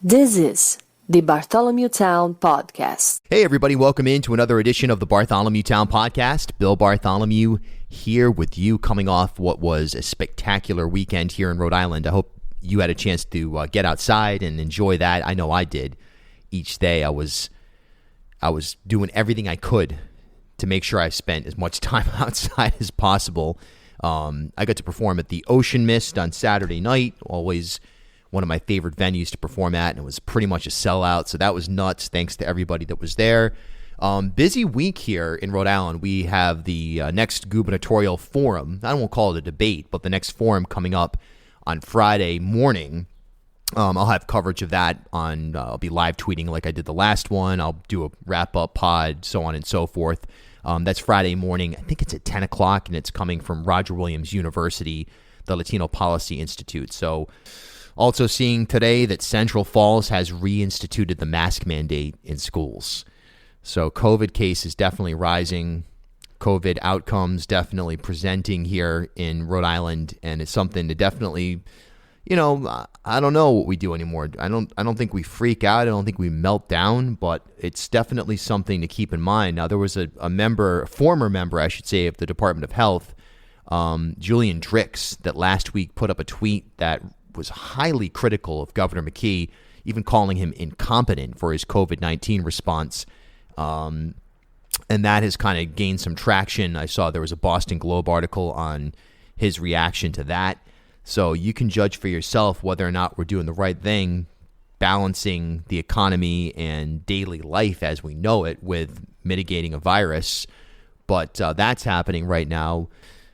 This is the Bartholomew Town Podcast. Hey everybody, welcome into another edition of the Bartholomew Town Podcast. Bill Bartholomew here with you, coming off what was a spectacular weekend here in Rhode Island. I hope you had a chance to get outside and enjoy that. I know I did. Each day I was doing everything I could to make sure I spent as much time outside as possible. I got to perform at the Ocean Mist on Saturday night, always one of my favorite venues to perform at, and it was pretty much a sellout, so that was nuts. Thanks to everybody that was there. Busy week here in Rhode Island. We have the next gubernatorial forum. I won't call it a debate, but the next forum coming up on Friday morning. I'll have coverage of that on, I'll be live tweeting like I did the last one. I'll do a wrap-up pod, so on and so forth. That's Friday morning. I think it's at 10 o'clock, and it's coming from Roger Williams University, the Latino Policy Institute. So also seeing today that Central Falls has reinstituted the mask mandate in schools. So COVID cases definitely rising. COVID outcomes definitely presenting here in Rhode Island. And it's something to definitely, I don't know what we do anymore. I don't think we freak out. I don't think we melt down, but it's definitely something to keep in mind. Now, there was a former member, I should say, of the Department of Health, Julian Drix, that last week put up a tweet that was highly critical of Governor McKee, even calling him incompetent for his COVID-19 response. And that has kind of gained some traction. I saw there was a Boston Globe article on his reaction to that. So you can judge for yourself whether or not we're doing the right thing, balancing the economy and daily life as we know it with mitigating a virus. But that's happening right now.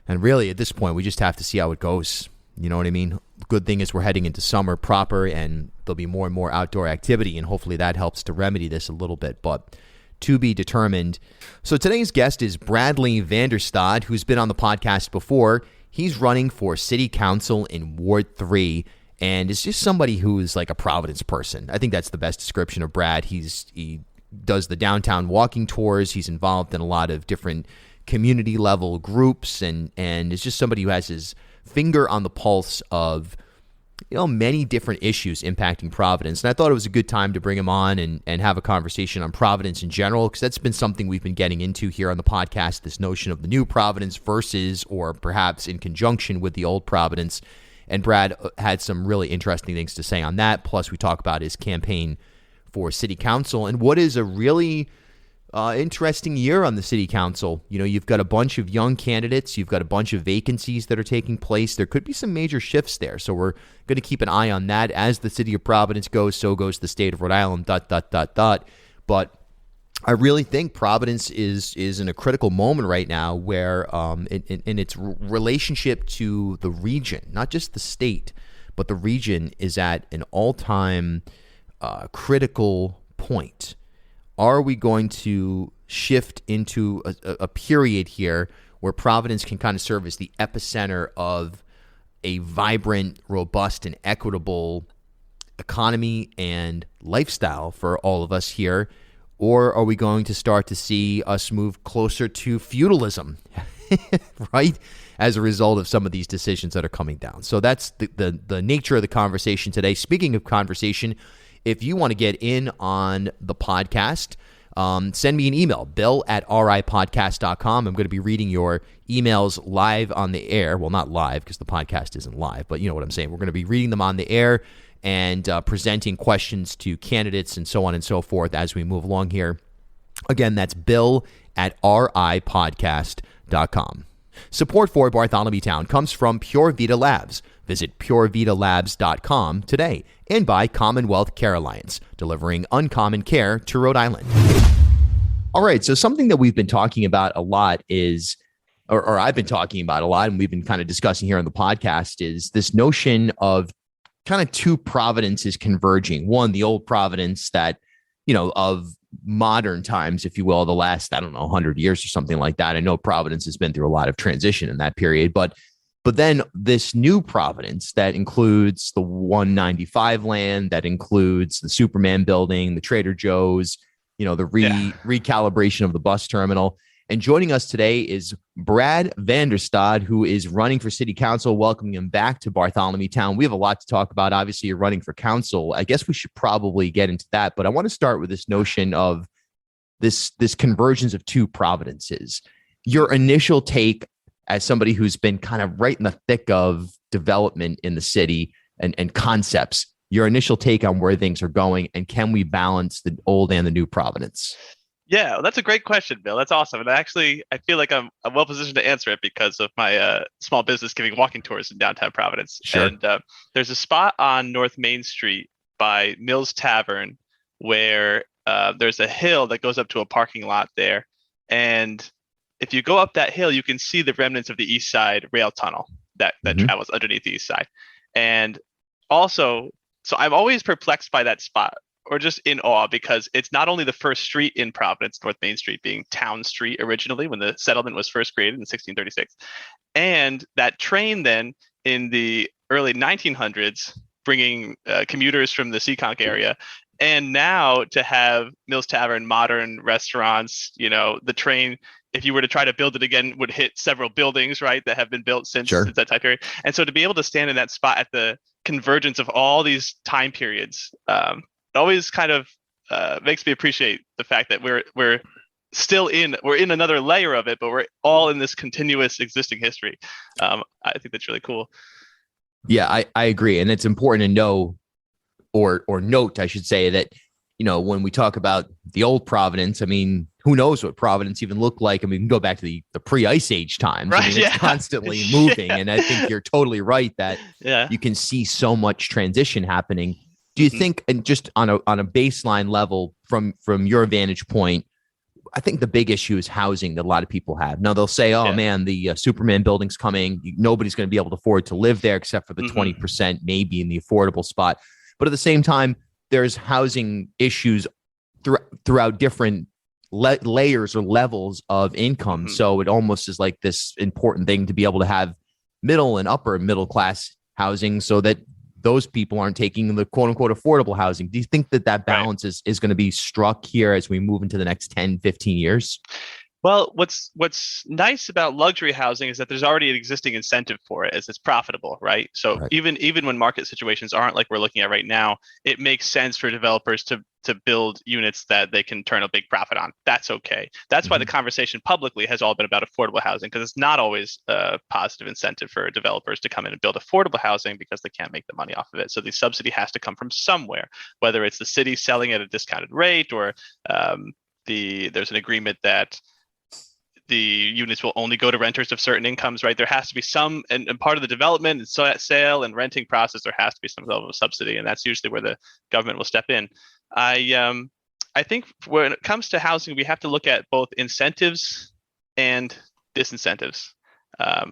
And really, at this point, we just have to see how it goes. You know what I mean? Good thing is we're heading into summer proper, and there'll be more and more outdoor activity, and hopefully that helps to remedy this a little bit, but to be determined. So today's guest is Brad VanDerStad, who's been on the podcast before. He's running for city council in Ward 3, and is just somebody who is like a Providence person. I think that's the best description of Brad. He does the downtown walking tours. He's involved in a lot of different community level groups, and is just somebody who has his finger on the pulse of many different issues impacting Providence. And I thought it was a good time to bring him on and have a conversation on Providence in general, because that's been something we've been getting into here on the podcast, this notion of the new Providence versus, or perhaps in conjunction with, the old Providence. And Brad had some really interesting things to say on that. Plus we talk about his campaign for city council and what is a really interesting year on the city council. You've got a bunch of young candidates. You've got a bunch of vacancies that are taking place. There could be some major shifts there. So we're going to keep an eye on that. As the city of Providence goes, so goes the state of Rhode Island, ... But I really think Providence is in a critical moment right now where in its relationship to the region, not just the state, but the region is at an all-time critical point. Are we going to shift into a period here where Providence can kind of serve as the epicenter of a vibrant, robust, and equitable economy and lifestyle for all of us here? Or are we going to start to see us move closer to feudalism, right, as a result of some of these decisions that are coming down? So that's the nature of the conversation today. Speaking of conversation, if you want to get in on the podcast, send me an email, bill@ripodcast.com. I'm going to be reading your emails live on the air. Well, not live because the podcast isn't live, but you know what I'm saying. We're going to be reading them on the air and presenting questions to candidates and so on and so forth as we move along here. Again, that's bill@ripodcast.com. Support for Bartholomew Town comes from Pure Vita Labs. Visit purevitalabs.com today, and by Commonwealth Care Alliance, delivering uncommon care to Rhode Island. All right, so something that we've been talking about a lot is, or I've been talking about a lot, and we've been kind of discussing here on the podcast, is this notion of kind of two Providences converging. One, the old Providence that, of modern times, if you will, the last, 100 years or something like that. I know Providence has been through a lot of transition in that period, but then this new Providence that includes the 195 land, that includes the Superman building, the Trader Joe's, the recalibration of the bus terminal. And joining us today is Brad VanDerStad, who is running for city council. Welcoming him back to Bartholomew Town. We have a lot to talk about. Obviously, you're running for council. I guess we should probably get into that, but I want to start with this notion of this convergence of two Providences. Your initial take as somebody who's been kind of right in the thick of development in the city and concepts, your initial take on where things are going, and can we balance the old and the new Providence? Yeah, well, that's a great question, Bill. That's awesome. And actually, I feel like I'm well positioned to answer it because of my small business giving walking tours in downtown Providence. Sure. And there's a spot on North Main Street by Mills Tavern where there's a hill that goes up to a parking lot there. And if you go up that hill, you can see the remnants of the East Side rail tunnel that travels underneath the East Side. And also, so I'm always perplexed by that spot, or just in awe, because it's not only the first street in Providence, North Main Street being Town Street originally when the settlement was first created in 1636. And that train then in the early 1900s, bringing commuters from the Seekonk area. And now to have Mills Tavern, modern restaurants, the train, if you were to try to build it again, would hit several buildings, right, that have been built since that time period. And so to be able to stand in that spot at the convergence of all these time periods, it always kind of makes me appreciate the fact that we're in another layer of it, but we're all in this continuous existing history. I think that's really cool. Yeah, I agree. And it's important to know or note, I should say, that, when we talk about the old Providence, I mean, who knows what Providence even looked like? I mean, we can go back to the pre-Ice Age times. Right, I mean, it's constantly moving. And I think you're totally right that you can see so much transition happening. Do you think, and just on a baseline level from your vantage point, I think the big issue is housing that a lot of people have. Now they'll say, oh man, the Superman building's coming. Nobody's going to be able to afford to live there except for the 20% maybe in the affordable spot. But at the same time, there's housing issues throughout different layers or levels of income. So it almost is like this important thing to be able to have middle and upper middle class housing so that those people aren't taking the quote unquote affordable housing. Do you think that balance is going to be struck here as we move into the next 10, 15 years? Well, what's nice about luxury housing is that there's already an existing incentive for it, as it's profitable, right? So even when market situations aren't like we're looking at right now, it makes sense for developers to build units that they can turn a big profit on. That's okay. That's why the conversation publicly has all been about affordable housing, because it's not always a positive incentive for developers to come in and build affordable housing because they can't make the money off of it. So the subsidy has to come from somewhere, whether it's the city selling at a discounted rate or there's an agreement that the units will only go to renters of certain incomes, right? There has to be some, and part of the development and sale and renting process, there has to be some level of subsidy, and that's usually where the government will step in. I think when it comes to housing, we have to look at both incentives and disincentives. I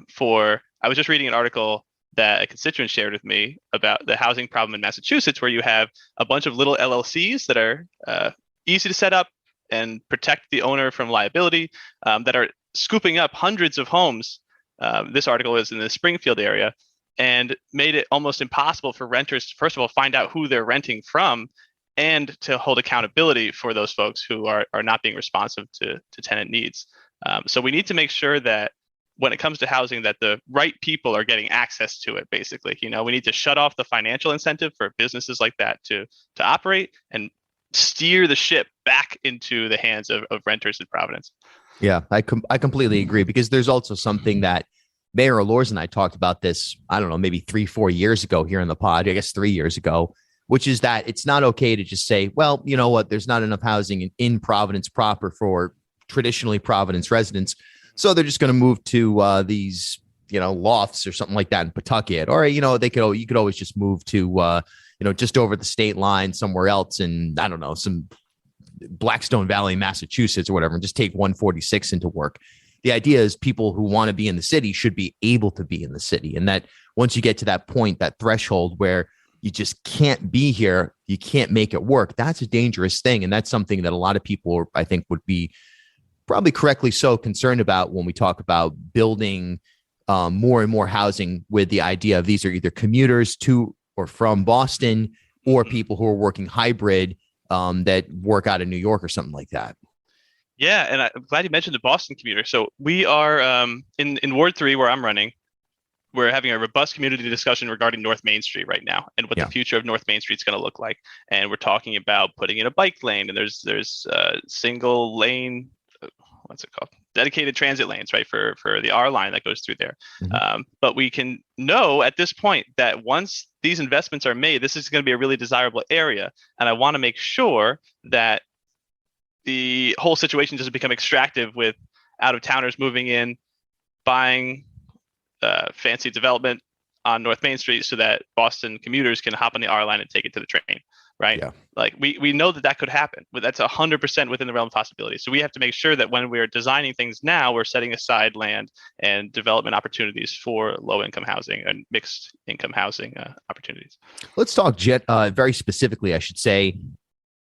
was just reading an article that a constituent shared with me about the housing problem in Massachusetts, where you have a bunch of little LLCs that are easy to set up and protect the owner from liability, that are scooping up hundreds of homes. This article is in the Springfield area, and made it almost impossible for renters to, first of all, find out who they're renting from, and to hold accountability for those folks who are not being responsive to tenant needs. So we need to make sure that when it comes to housing, that the right people are getting access to it, basically. We need to shut off the financial incentive for businesses like that to operate, and steer the ship back into the hands of renters in Providence. Yeah, I completely agree, because there's also something that Mayor Allors and I talked about this, I don't know, maybe 3-4 years ago here in the pod, I guess 3 years ago, which is that it's not okay to just say, well, you know what, there's not enough housing in Providence proper for traditionally Providence residents, so they're just going to move to these, lofts or something like that in Pawtucket, or, you could always just move to just over the state line somewhere else in, I don't know, some Blackstone Valley, Massachusetts or whatever, and just take 146 into work. The idea is people who want to be in the city should be able to be in the city. And that once you get to that point, that threshold where you just can't be here, you can't make it work, that's a dangerous thing. And that's something that a lot of people, I think, would be probably correctly so concerned about when we talk about building more and more housing, with the idea of these are either commuters to or from Boston, or people who are working hybrid that work out of New York or something like that. Yeah, and I'm glad you mentioned the Boston commuter. So we are in Ward 3 where I'm running. We're having a robust community discussion regarding North Main Street right now and what the future of North Main Street is going to look like. And we're talking about putting in a bike lane, and there's single lane, what's it called? Dedicated transit lanes, right, for the R line that goes through there. But we can know at this point that once these investments are made, this is going to be a really desirable area. And I want to make sure that the whole situation doesn't become extractive with out-of-towners moving in, buying fancy development on North Main Street so that Boston commuters can hop on the R line and take it to the train, right? Yeah. Like we know that could happen, but that's 100% within the realm of possibility. So we have to make sure that when we're designing things now, we're setting aside land and development opportunities for low-income housing and mixed-income housing opportunities. Let's talk very specifically, I should say.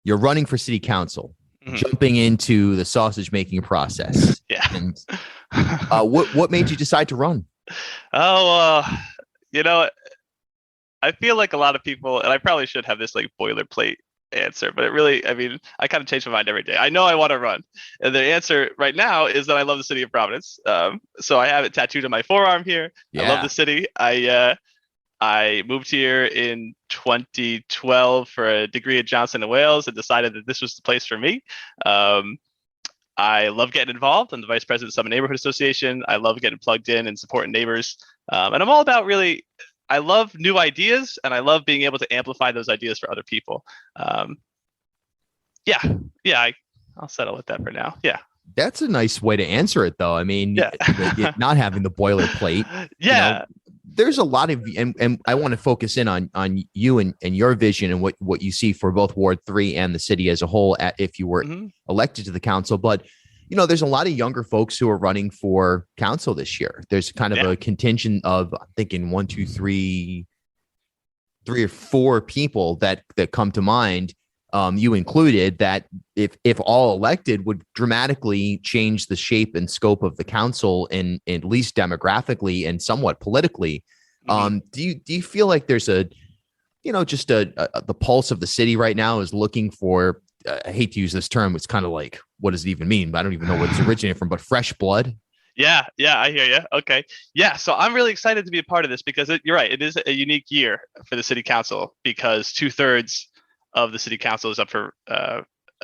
You're running for city council. Jumping into the sausage making process. Yeah. And what made you decide to run? Oh, I feel like a lot of people, and I probably should have this like boilerplate answer, but I kind of change my mind every day. I know I want to run. And the answer right now is that I love the city of Providence. So I have it tattooed on my forearm here. Yeah. I love the city. I moved here in 2012 for a degree at Johnson & Wales and decided that this was the place for me. I love getting involved. I'm the vice president of the Summit Neighborhood Association. I love getting plugged in and supporting neighbors. And I'm all about I love new ideas, and I love being able to amplify those ideas for other people. I'll settle with that for now. Yeah. That's a nice way to answer it, though. I mean, not having the boilerplate. Yeah. There's a lot of, and I want to focus in on you and your vision and what you see for both Ward 3 and the city as a whole if you were elected to the council. But, there's a lot of younger folks who are running for council this year. There's kind of a contingent of, I'm thinking 3 or 4 people that come to mind, you included, that if all elected would dramatically change the shape and scope of the council, and at least demographically and somewhat politically. Do you feel like there's the pulse of the city right now is looking for, I hate to use this term, it's kind of like, what does it even mean? But I don't even know where it's originated from, but fresh blood. Yeah, I hear you. Okay. Yeah, so I'm really excited to be a part of this because you're right. It is a unique year for the city council because 2/3 of the city council is up for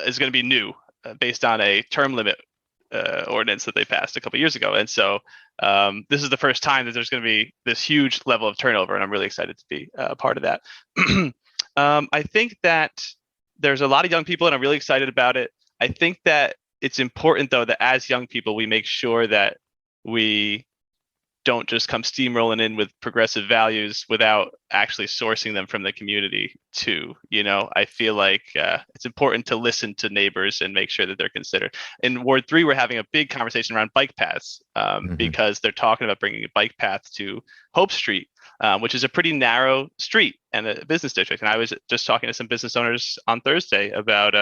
is going to be new based on a term limit ordinance that they passed a couple of years ago. And so this is the first time that there's going to be this huge level of turnover, and I'm really excited to be a part of that. I think that there's a lot of young people, and I'm really excited about it. I think that it's important, though, that as young people, we make sure that we don't just come steamrolling in with progressive values without actually sourcing them from the community too. I feel like it's important to listen to neighbors and make sure that they're considered. In Ward 3, we're having a big conversation around bike paths because they're talking about bringing a bike path to Hope Street, which is a pretty narrow street and a business district. And I was just talking to some business owners on Thursday about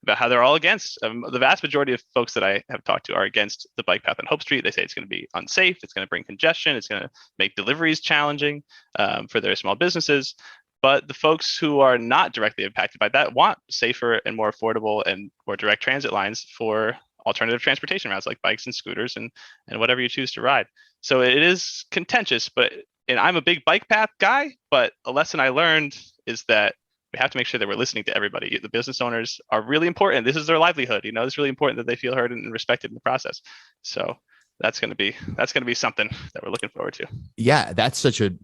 how they're all against. The vast majority of folks that I have talked to are against the bike path on Hope Street. They say it's going to be unsafe. It's going to bring congestion. It's going to make deliveries challenging for their small businesses. But the folks who are not directly impacted by that want safer and more affordable and more direct transit lines for alternative transportation routes like bikes and scooters and whatever you choose to ride. So it is contentious, and I'm a big bike path guy, but a lesson I learned is that we have to make sure that we're listening to everybody. The business owners are really important. This is their livelihood. It's really important that they feel heard and respected in the process. So that's going to be something that we're looking forward to. Yeah, that's such an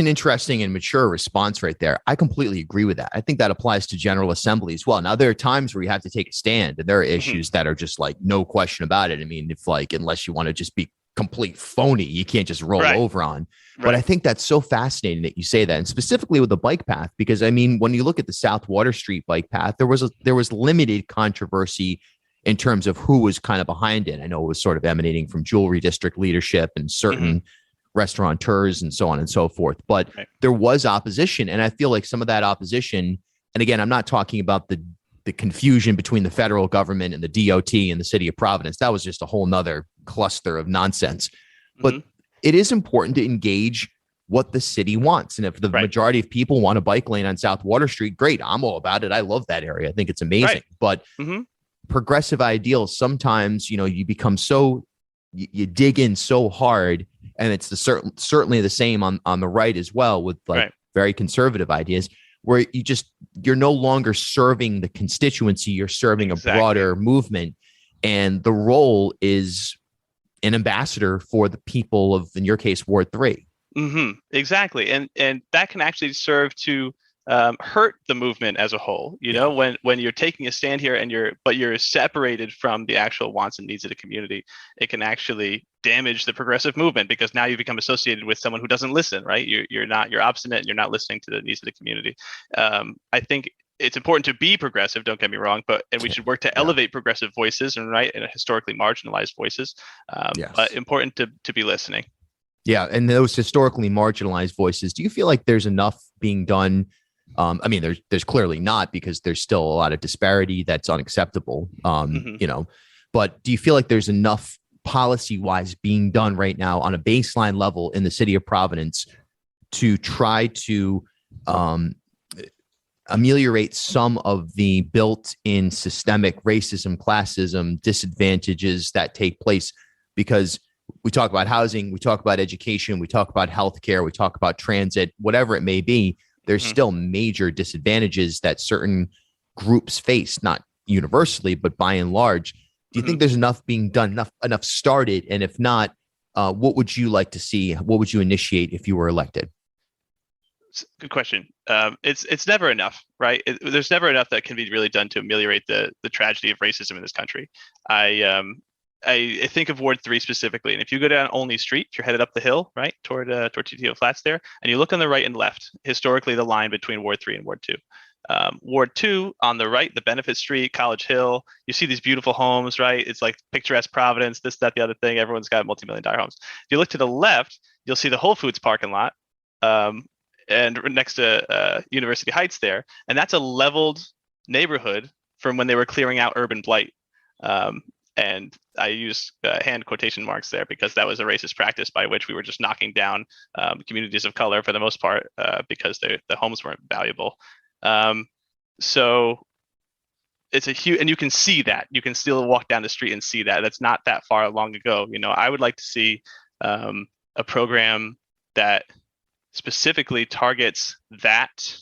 interesting and mature response right there. I completely agree with that. I think that applies to General Assembly as well. Now, there are times where you have to take a stand, and there are issues that are just like no question about it. I mean, unless you want to just be complete phony, you can't just roll over on. But I think that's so fascinating that you say that, and specifically with the bike path, because I mean, when you look at the South Water Street bike path, there was limited controversy in terms of who was kind of behind it. I know it was sort of emanating from jewelry district leadership and certain restaurateurs and so on and so forth, but there was opposition, and I feel like some of that opposition, and again, I'm not talking about the confusion between the federal government and the DOT and the city of Providence. That was just a whole nother cluster of nonsense. But it is important to engage what the city wants. And if the majority of people want a bike lane on South Water Street, great. I'm all about it. I love that area. I think it's amazing. But progressive ideals, sometimes, you become so, you dig in so hard, and it's certainly the same on the right as well, with very conservative ideas, where you're no longer serving the constituency, you're serving a broader movement. And the role is an ambassador for the people of, in your case, Ward 3. Exactly. And that can actually serve to hurt the movement as a whole, know, when you're taking a stand here and you're separated from the actual wants and needs of the community, it can actually damage the progressive movement, because now you become associated with someone who doesn't listen, right? You're obstinate and you're not listening to the needs of the community. I think it's important to be progressive, don't get me wrong, and we should work to elevate progressive voices and historically marginalized voices, but important to be listening. Yeah, and those historically marginalized voices, do you feel like there's enough being done? I mean, there's clearly not, because there's still a lot of disparity that's unacceptable. But do you feel like there's enough policy-wise being done right now on a baseline level in the city of Providence to try to ameliorate some of the built-in systemic racism, classism, disadvantages that take place? Because we talk about housing, we talk about education, we talk about healthcare, we talk about transit, whatever it may be, there's still major disadvantages that certain groups face, not universally, but by and large. Do you think there's enough being done, enough started? And if not, what would you like to see? What would you initiate if you were elected? Good question. It's never enough, right? There's never enough that can be really done to ameliorate the tragedy of racism in this country. I think of Ward 3 specifically, and if you go down Olney Street, if you're headed up the hill, right, toward TTO Flats there, and you look on the right and left, historically the line between Ward 3 and Ward 2. Ward 2 on the right, the Benefit Street, College Hill, you see these beautiful homes, right? It's like picturesque Providence, this, that, the other thing. Everyone's got multi-million-dollar homes. If you look to the left, you'll see the Whole Foods parking lot, and next to University Heights there, and that's a leveled neighborhood from when they were clearing out urban blight. And I use hand quotation marks there, because that was a racist practice by which we were just knocking down communities of color for the most part, because the homes weren't valuable. So it's a huge, and you can see that. You can still walk down the street and see that. That's not that far long ago. I would like to see a program that specifically targets that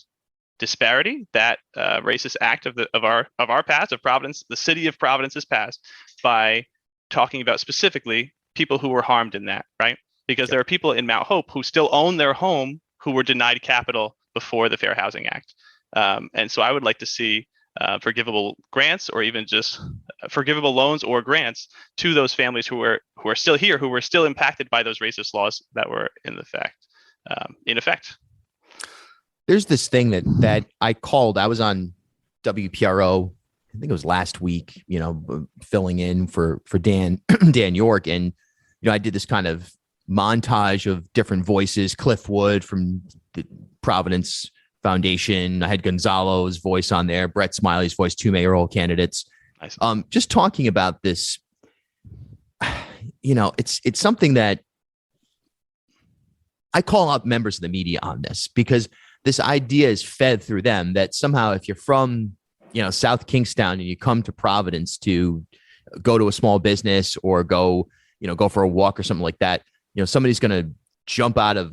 disparity, that racist act of our past, of Providence, the city of Providence's past, by talking about specifically people who were harmed in that, right? Because there are people in Mount Hope who still own their home who were denied capital before the Fair Housing Act. And so I would like to see forgivable grants, or even just forgivable loans or grants to those families who are still here, who were still impacted by those racist laws that were in effect. There's this thing that I called. I was on WPRO, I think it was last week, filling in for Dan York, and I did this kind of montage of different voices. Cliff Wood from the Providence Foundation. I had Gonzalo's voice on there, Brett Smiley's voice, two mayoral candidates. Nice. Just talking about this. It's something that I call out members of the media on this, because this idea is fed through them that somehow if you're from, South Kingstown and you come to Providence to go to a small business or go for a walk or something like that, somebody's going to jump out of,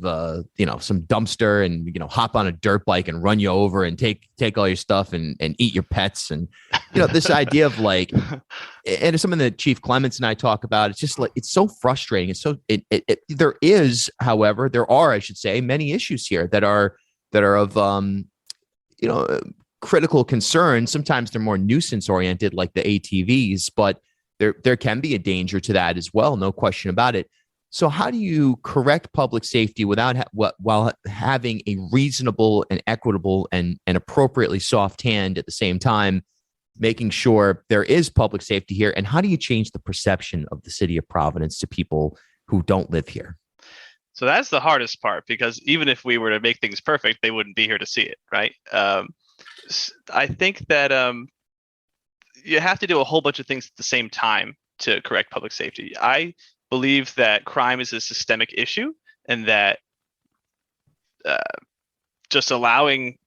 some dumpster and, hop on a dirt bike and run you over and take all your stuff and eat your pets. And, this idea of like, and it's something that Chief Clements and I talk about. It's just like, it's so frustrating. It's so, there are, I should say, many issues here that are of, critical concern. Sometimes they're more nuisance oriented, like the ATVs, but there can be a danger to that as well. No question about it. So how do you correct public safety while having a reasonable and equitable and appropriately soft hand at the same time, making sure there is public safety here? And how do you change the perception of the city of Providence to people who don't live here? So that's the hardest part, because even if we were to make things perfect, they wouldn't be here to see it, right? I think that you have to do a whole bunch of things at the same time to correct public safety. I believe that crime is a systemic issue, and that just allowing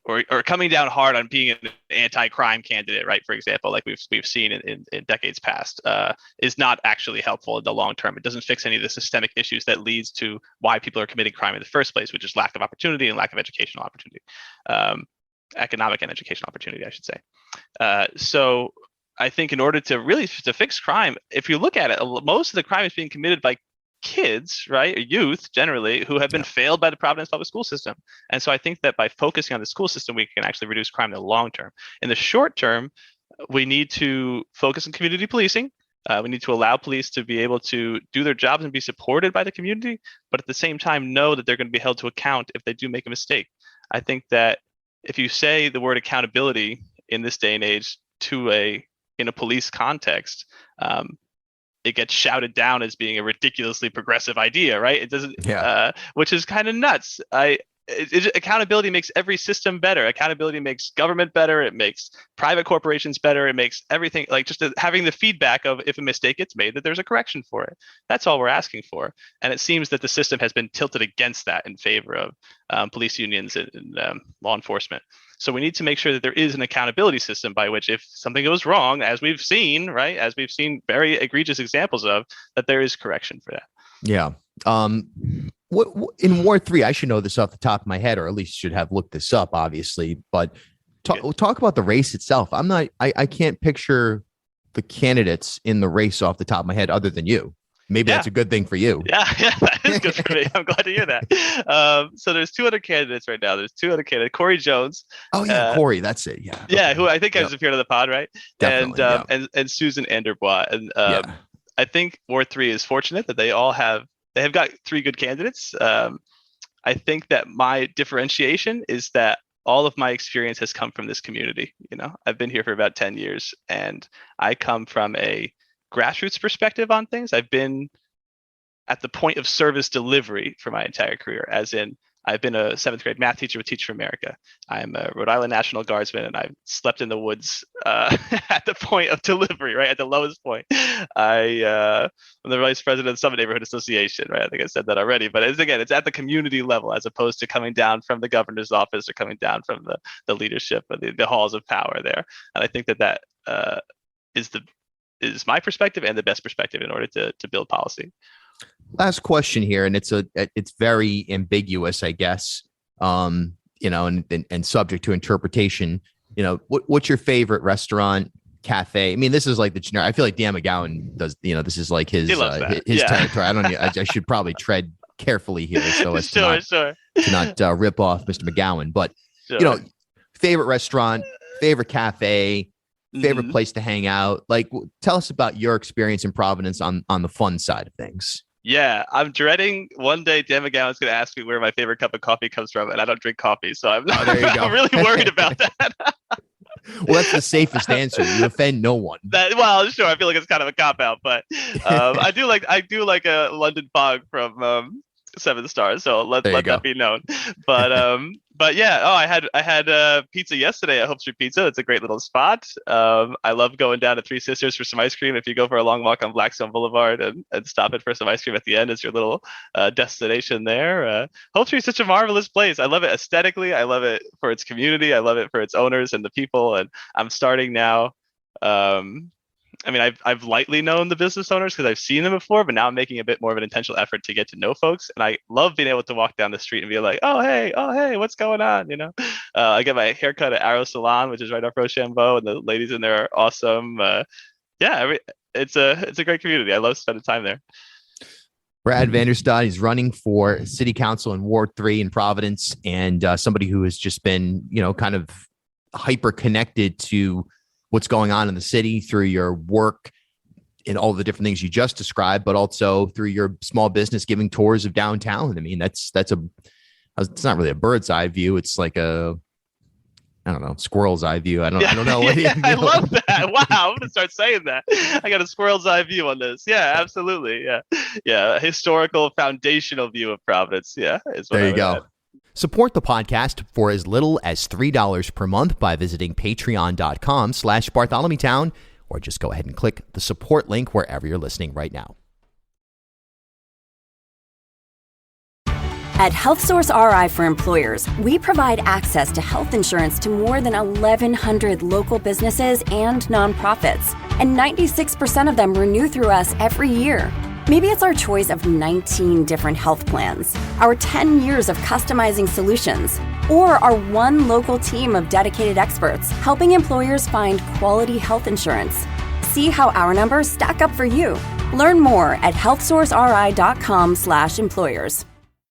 or coming down hard on being an anti-crime candidate, right? For example, like we've seen in decades past, is not actually helpful in the long term. It doesn't fix any of the systemic issues that leads to why people are committing crime in the first place, which is lack of opportunity and lack of educational opportunity, economic and educational opportunity, I should say. So I think in order to fix crime, if you look at it, most of the crime is being committed by kids, right, or youth generally, who have been failed by the Providence public school system. And so I think that by focusing on the school system, we can actually reduce crime in the long term. In the short term, we need to focus on community policing. We need to allow police to be able to do their jobs and be supported by the community, but at the same time know that they're going to be held to account if they do make a mistake. I think that if you say the word accountability in this day and age in a police context, it gets shouted down as being a ridiculously progressive idea, right? It doesn't, which is kind of nuts. Accountability makes every system better. Accountability makes government better. It makes private corporations better. It makes everything, like just having the feedback of if a mistake gets made, that there's a correction for it. That's all we're asking for. And it seems that the system has been tilted against that in favor of police unions and law enforcement. So we need to make sure that there is an accountability system by which if something goes wrong, as we've seen, right, as we've seen very egregious examples of, that there is correction for that. Yeah. What in Ward 3, I should know this off the top of my head, or at least should have looked this up, obviously, but talk about the race itself. I can't picture the candidates in the race off the top of my head other than you. Maybe that's a good thing for you. Yeah, that is good for me. I'm glad to hear that. So there's 2 other candidates right now. There's 2 other candidates. Corey Jones. Oh yeah, Corey. That's it. Yeah. Yeah, who I think has appeared on the pod, right? Definitely. And Susan Anderbois. And I think Ward 3 is fortunate that they have got 3 good candidates. I think that my differentiation is that all of my experience has come from this community. I've been here for about 10 years, and I come from a grassroots perspective on things. I've been at the point of service delivery for my entire career, as in I've been a 7th grade math teacher with Teach for America. I'm a Rhode Island National Guardsman, and I've slept in the woods at the point of delivery, right, at the lowest point. I'm the vice president of the Summit Neighborhood Association, right? I think I said that already, but it's at the community level as opposed to coming down from the governor's office or coming down from the leadership of the halls of power there. And I think that is my perspective and the best perspective in order to build policy. Last question here, and it's very ambiguous, I guess, and subject to interpretation. What's your favorite restaurant, cafe? I mean, this is like the generic. I feel like Dan McGowan does. This is like his territory. I should probably tread carefully here so as to not rip off Mr. McGowan. But favorite restaurant, favorite cafe, favorite place to hang out. Like, tell us about your experience in Providence on the fun side of things. Yeah, I'm dreading one day Dan McGowan's going to ask me where my favorite cup of coffee comes from, and I don't drink coffee, so I'm I'm really worried about that. Well, that's the safest answer. You offend no one. Sure. I feel like it's kind of a cop out, but I do like a London fog from 7 Stars, so let that be known. But yeah, I had pizza yesterday at Hope Street Pizza. It's a great little spot. I love going down to Three Sisters for some ice cream. If you go for a long walk on Blackstone Boulevard and stop it for some ice cream at the end, it's your little destination there. Hope Street is such a marvelous place. I love it aesthetically. I love it for its community. I love it for its owners and the people. And I'm starting now. I've lightly known the business owners because I've seen them before, but now I'm making a bit more of an intentional effort to get to know folks. And I love being able to walk down the street and be like, oh, hey, what's going on? I get my haircut at Arrow Salon, which is right off Rochambeau, and the ladies in there are awesome. It's a great community. I love spending time there. Brad VanDerStad, he's running for city council in Ward 3 in Providence, and somebody who has just been, kind of hyper connected to what's going on in the city through your work and all the different things you just described, but also through your small business giving tours of downtown. I mean, it's not really a bird's eye view. It's like squirrel's eye view. I don't know. I love that. Wow. I'm going to start saying that. I got a squirrel's eye view on this. Yeah, absolutely. Yeah. A historical foundational view of Providence. Yeah. There you go. Support the podcast for as little as $3 per month by visiting patreon.com/BartholomewTown, or just go ahead and click the support link wherever you're listening right now. At HealthSource RI for Employers, we provide access to health insurance to more than 1,100 local businesses and nonprofits, and 96% of them renew through us every year. Maybe it's our choice of 19 different health plans, our 10 years of customizing solutions, or our one local team of dedicated experts helping employers find quality health insurance. See how our numbers stack up for you. Learn more at healthsourceri.com/employers.